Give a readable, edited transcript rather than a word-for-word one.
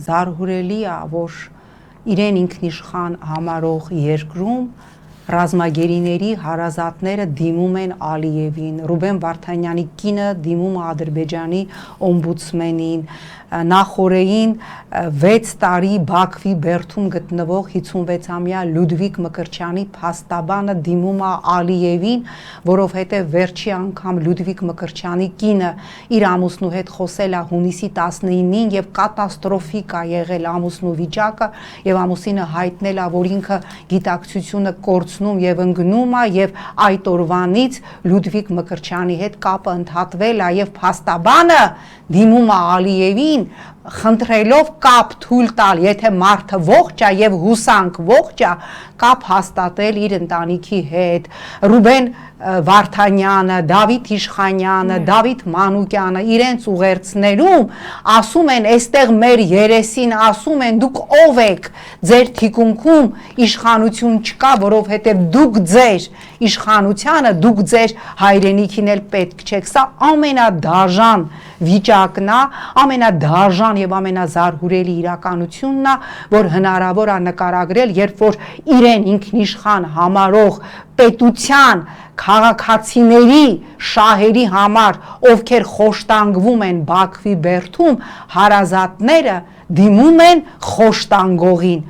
Զարհուրելի է, որ իրեն ինքնիշխան համարող երկրում ռազմագերիների հարազատները դիմում են Ալիևին, Ռուբեն Վարդանյանի կինը դիմում է Ադրբեջանի օմբուդսմենին, նախօրեին 6 տարի Բաքվի բերդում գտնվող 56-ամյա Լյուդվիգ Մկրտչյանի փաստաբանը դիմում է Ալիևին, որովհետև վերջի անգամ Լյուդվիգ Մկրտչյանի կինը իր ամուսնու հետ խոսել է հունիսի 19-ին եւ կատաստրոֆիկ է եղել ամուսնու վիճակը եւ ամուսինը հայտնել է, որ ինքը գիտակցությունը կորցնում եւ ընկնում է եւ այդ օրվանից Լյուդվիգ Մկրտչյանի հետ կապը ընդհատվել է եւ փաստաբանը դիմում է Ալիևին խնդրելով կապ թույլ տալ, եթե մարդը ողջ է եւ հուսանք ողջ է, կապ հաստատել իր ընտանիքի հետ։ Ռուբեն Վարդանյանը, Դավիթ Իշխանյանը, Դավիթ Մանուկյանը իրենց ուղերձներում ասում են, այստեղ մեր երեսին ասում են, դուք ով եք, ձեր թիկունքում իշխանություն չկա, որովհետև դուք ձեր իշխանությանը, դուք ձեր հայրենիքին էլ պետք չեք։ Սա ամենադաժան վիճակն է, ամենադաժան եւ ամենազարհուրելի իրականությունն է, որ հնարավոր է նկարագրել, երբ որ իրեն ինքնիշխան համարող պետության քաղաքացիների շահերի համար, ովքեր խոշտանգվում են Բաքվի բերդում, հարազատները դիմում են խոշտանգողին։